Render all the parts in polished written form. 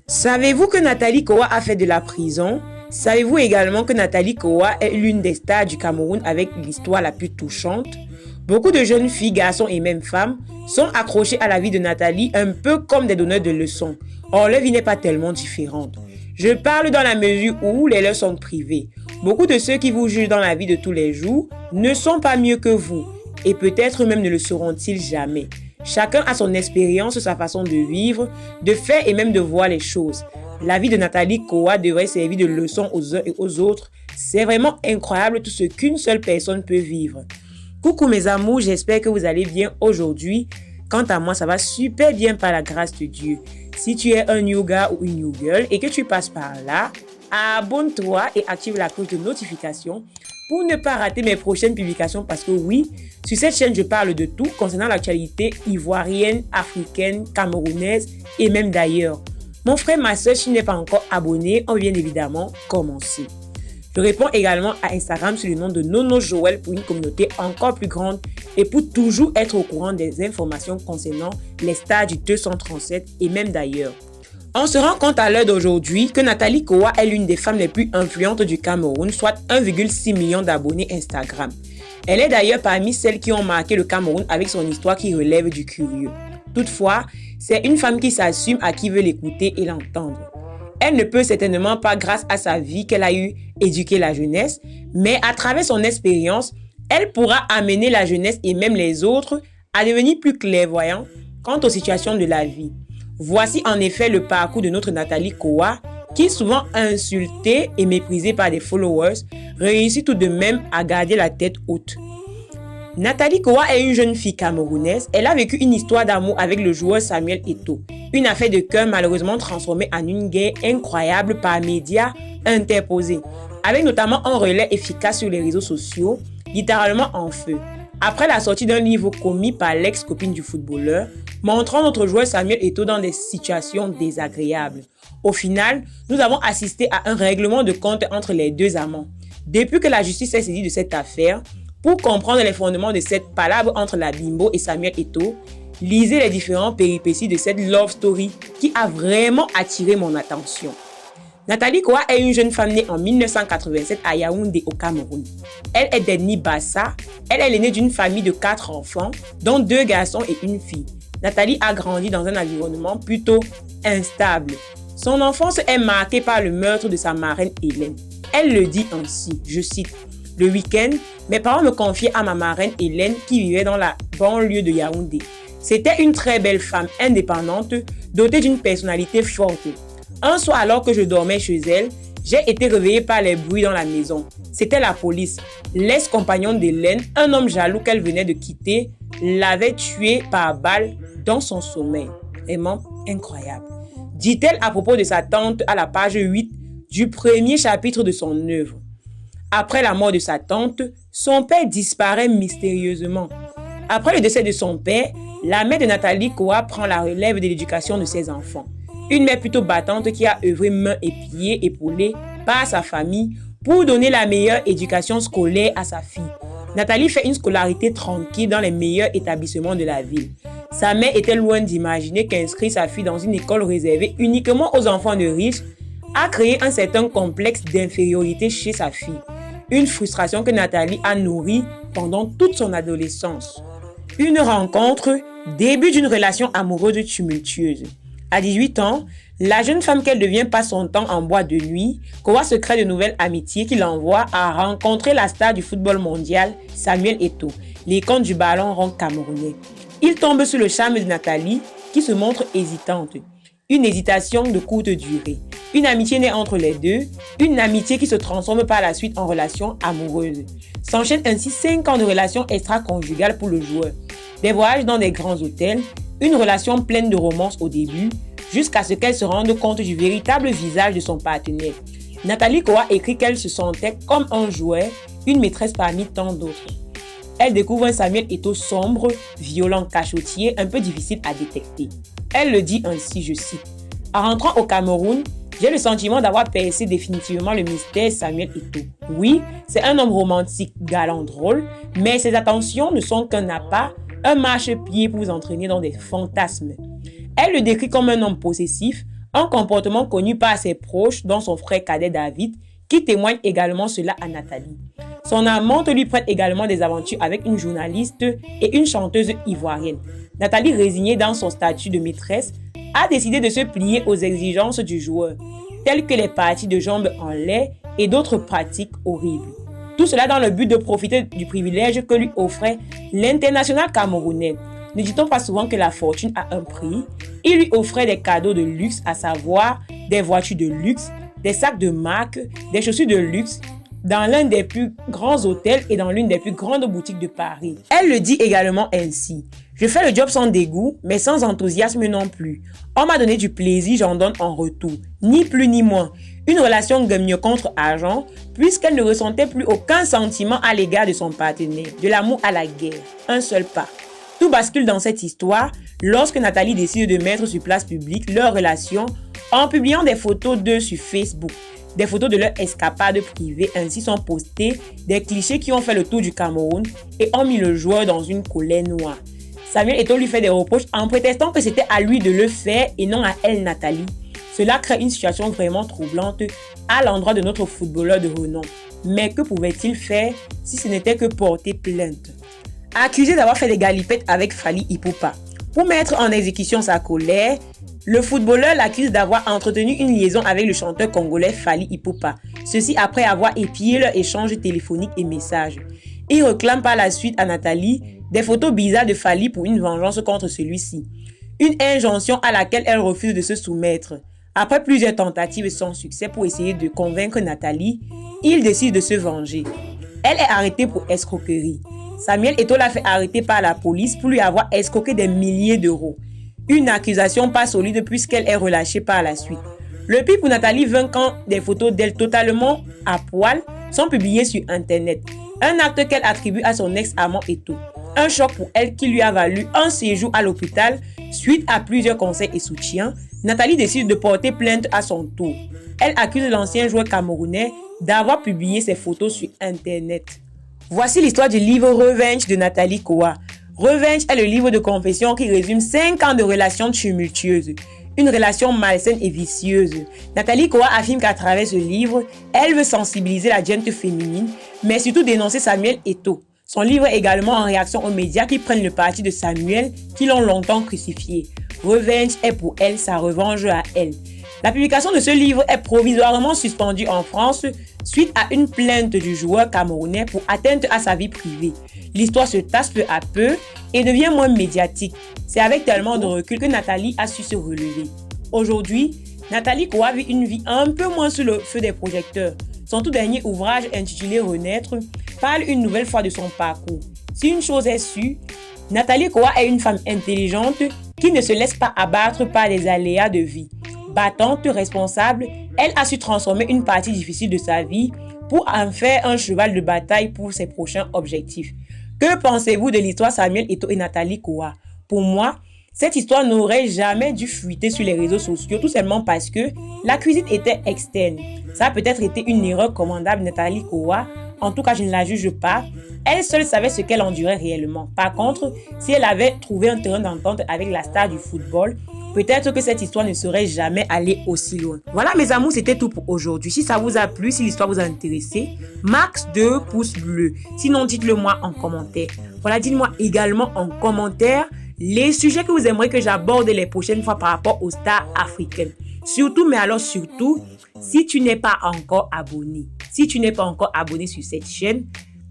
Savez-vous que Nathalie Kowa a fait de la prison? Savez-vous également que Nathalie Kowa est l'une des stars du Cameroun avec l'histoire la plus touchante? Beaucoup de jeunes filles, garçons et même femmes sont accrochés à la vie de Nathalie un peu comme des donneurs de leçons. Or, leur vie n'est pas tellement différente. Je parle dans la mesure où les leurs sont privées. Beaucoup de ceux qui vous jugent dans la vie de tous les jours ne sont pas mieux que vous et peut-être même ne le seront-ils jamais. Chacun a son expérience, sa façon de vivre, de faire et même de voir les choses. La vie de Nathalie Kowa devrait servir de leçon aux uns et aux autres. C'est vraiment incroyable tout ce qu'une seule personne peut vivre. Coucou mes amours, j'espère que vous allez bien aujourd'hui. Quant à moi, ça va super bien par la grâce de Dieu. Si tu es un new gars ou une new girl et que tu passes par là, abonne-toi et active la cloche de notification pour ne pas rater mes prochaines publications parce que oui, sur cette chaîne, je parle de tout concernant l'actualité ivoirienne, africaine, camerounaise et même d'ailleurs. Mon frère, ma soeur, si tu n'es pas encore abonné, on vient évidemment commencer. Je réponds également à Instagram sous le nom de Nono Joël pour une communauté encore plus grande et pour toujours être au courant des informations concernant les stars du 237 et même d'ailleurs. On se rend compte à l'heure d'aujourd'hui que Nathalie Kowa est l'une des femmes les plus influentes du Cameroun, soit 1,6 million d'abonnés Instagram. Elle est d'ailleurs parmi celles qui ont marqué le Cameroun avec son histoire qui relève du curieux. Toutefois, c'est une femme qui s'assume à qui veut l'écouter et l'entendre. Elle ne peut certainement pas, grâce à sa vie qu'elle a eu, éduquer la jeunesse, mais à travers son expérience, elle pourra amener la jeunesse et même les autres à devenir plus clairvoyants quant aux situations de la vie. Voici en effet le parcours de notre Nathalie Kowa, qui, souvent insultée et méprisée par des followers, réussit tout de même à garder la tête haute. Nathalie Kowa est une jeune fille camerounaise. Elle a vécu une histoire d'amour avec le joueur Samuel Eto'o. Une affaire de cœur malheureusement transformée en une guerre incroyable par médias interposés, avec notamment un relais efficace sur les réseaux sociaux, littéralement en feu. Après la sortie d'un livre commis par l'ex-copine du footballeur, montrant notre joueur Samuel Eto'o dans des situations désagréables. Au final, nous avons assisté à un règlement de compte entre les deux amants. Depuis que la justice s'est saisie de cette affaire, pour comprendre les fondements de cette palabre entre la bimbo et Samuel Eto'o, lisez les différentes péripéties de cette love story qui a vraiment attiré mon attention. Nathalie Kowa est une jeune femme née en 1987 à Yaoundé au Cameroun. Elle est d'ethnie Bassa. Elle est l'aînée d'une famille de 4 enfants, dont 2 garçons et une fille. Nathalie a grandi dans un environnement plutôt instable. Son enfance est marquée par le meurtre de sa marraine Hélène. Elle le dit ainsi, je cite, « Le week-end, mes parents me confiaient à ma marraine Hélène qui vivait dans la banlieue de Yaoundé. C'était une très belle femme indépendante, dotée d'une personnalité forte. Un soir, alors que je dormais chez elle, j'ai été réveillée par les bruits dans la maison. C'était la police. L'ex-compagnon d'Hélène, un homme jaloux qu'elle venait de quitter, l'avait tuée par balle dans son sommeil. » Vraiment incroyable. Dit-elle à propos de sa tante à la page 8 du premier chapitre de son œuvre. Après la mort de sa tante, son père disparaît mystérieusement. Après le décès de son père, la mère de Nathalie Kowa prend la relève de l'éducation de ses enfants. Une mère plutôt battante qui a œuvré mains et pieds épaulée par sa famille pour donner la meilleure éducation scolaire à sa fille. Nathalie fait une scolarité tranquille dans les meilleurs établissements de la ville. Sa mère était loin d'imaginer qu'inscrire sa fille dans une école réservée uniquement aux enfants de riches a créé un certain complexe d'infériorité chez sa fille. Une frustration que Nathalie a nourrie pendant toute son adolescence. Une rencontre, début d'une relation amoureuse tumultueuse. À 18 ans, la jeune femme qu'elle devient passe son temps en boîte de nuit. Kowa se crée de nouvelles amitiés qui l'envoient à rencontrer la star du football mondial, Samuel Eto'o, l'icône du ballon rond camerounais. Il tombe sous le charme de Nathalie qui se montre hésitante. Une hésitation de courte durée. Une amitié naît entre les deux, une amitié qui se transforme par la suite en relation amoureuse. S'enchaînent ainsi 5 ans de relation extra-conjugale pour le joueur. Des voyages dans des grands hôtels, une relation pleine de romance au début, jusqu'à ce qu'elle se rende compte du véritable visage de son partenaire. Nathalie Kowa écrit qu'elle se sentait comme un joueur, une maîtresse parmi tant d'autres. Elle découvre un Samuel Eto'o sombre, violent, cachotier, un peu difficile à détecter. Elle le dit ainsi, je cite, « En rentrant au Cameroun, j'ai le sentiment d'avoir percé définitivement le mystère Samuel Eto'o. Oui, c'est un homme romantique, galant, drôle, mais ses attentions ne sont qu'un appât, un marchepied pour vous entraîner dans des fantasmes. » Elle le décrit comme un homme possessif, Un comportement connu par ses proches, dont son frère cadet David, qui témoigne également cela à Nathalie. Son amante lui prête également des aventures avec une journaliste et une chanteuse ivoirienne. Nathalie, résignée dans son statut de maîtresse, a décidé de se plier aux exigences du joueur, telles que les parties de jambes en lait et d'autres pratiques horribles. Tout cela dans le but de profiter du privilège que lui offrait l'international camerounais. Ne dit-on pas souvent que la fortune a un prix? Il lui offrait des cadeaux de luxe, à savoir des voitures de luxe, des sacs de marque, des chaussures de luxe, dans l'un des plus grands hôtels et dans l'une des plus grandes boutiques de Paris. Elle le dit également ainsi. Je fais le job sans dégoût, mais sans enthousiasme non plus. On m'a donné du plaisir, j'en donne en retour. Ni plus ni moins. Une relation gagne contre argent, puisqu'elle ne ressentait plus aucun sentiment à l'égard de son partenaire. De l'amour à la guerre. Un seul pas. Tout bascule dans cette histoire lorsque Nathalie décide de mettre sur place publique leur relation en publiant des photos d'eux sur Facebook. Des photos de leur escapade privée ainsi sont postées des clichés qui ont fait le tour du Cameroun et ont mis le joueur dans une colère noire. Samuel Eto'o lui fait des reproches en prétextant que c'était à lui de le faire et non à elle, Nathalie. Cela crée une situation vraiment troublante à l'endroit de notre footballeur de renom. Mais que pouvait-il faire si ce n'était que porter plainte? Accusé d'avoir fait des galipettes avec Fally Ipupa. Pour mettre en exécution sa colère, le footballeur l'accuse d'avoir entretenu une liaison avec le chanteur congolais Fally Ipupa. Ceci après avoir épié leur échange téléphonique et messages. Il réclame par la suite à Nathalie des photos bizarres de Fally pour une vengeance contre celui-ci. Une injonction à laquelle elle refuse de se soumettre. Après plusieurs tentatives sans succès pour essayer de convaincre Nathalie, il décide de se venger. Elle est arrêtée pour escroquerie. Samuel Eto'o l'a fait arrêter par la police pour lui avoir escroqué des milliers d'euros. Une accusation pas solide puisqu'elle est relâchée par la suite. Le pire pour Nathalie vint quand des photos d'elle totalement à poil sont publiées sur Internet. Un acte qu'elle attribue à son ex-amant Eto'o. Un choc pour elle qui lui a valu un séjour à l'hôpital suite à plusieurs conseils et soutiens. Nathalie décide de porter plainte à son tour. Elle accuse l'ancien joueur camerounais d'avoir publié ses photos sur Internet. Voici l'histoire du livre Revenge de Nathalie Koa. Revenge est le livre de confession qui résume 5 ans de relations tumultueuses. Une relation malsaine et vicieuse. Nathalie Koa affirme qu'à travers ce livre, elle veut sensibiliser la gente féminine, mais surtout dénoncer Samuel Eto'o. Son livre est également en réaction aux médias qui prennent le parti de Samuel, qui l'ont longtemps crucifié. Revenge est pour elle sa revanche à elle. La publication de ce livre est provisoirement suspendue en France suite à une plainte du joueur camerounais pour atteinte à sa vie privée. L'histoire se tasse peu à peu et devient moins médiatique. C'est avec tellement de recul que Nathalie a su se relever. Aujourd'hui, Nathalie Koa vit une vie un peu moins sous le feu des projecteurs. Son tout dernier ouvrage intitulé Renaître parle une nouvelle fois de son parcours. Si une chose est sûre, Nathalie Koa est une femme intelligente qui ne se laisse pas abattre par les aléas de vie. Battante, responsable, elle a su transformer une partie difficile de sa vie pour en faire un cheval de bataille pour ses prochains objectifs. Que pensez-vous de l'histoire Samuel Eto'o et Nathalie Koa? Pour moi, cette histoire n'aurait jamais dû fuiter sur les réseaux sociaux, tout simplement parce que la cuisine était externe. Ça a peut-être été une erreur commandable de Nathalie Koa. En tout cas, je ne la juge pas. Elle seule savait ce qu'elle endurait réellement. Par contre, si elle avait trouvé un terrain d'entente avec la star du football, peut-être que cette histoire ne serait jamais allée aussi loin. Voilà mes amours, c'était tout pour aujourd'hui. Si ça vous a plu, si l'histoire vous a intéressé, max 2 pouces bleus. Sinon, dites-le moi en commentaire. Voilà, dites-moi également en commentaire les sujets que vous aimeriez que j'aborde les prochaines fois par rapport aux stars africaines. Surtout, mais alors surtout, si tu n'es pas encore abonné. Si tu n'es pas encore abonné sur cette chaîne,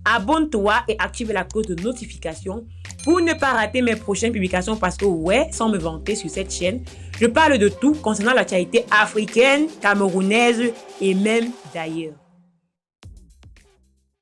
abonne-toi et active la cloche de notification pour ne pas rater mes prochaines publications parce que ouais, sans me vanter sur cette chaîne, je parle de tout concernant l'actualité africaine, camerounaise et même d'ailleurs.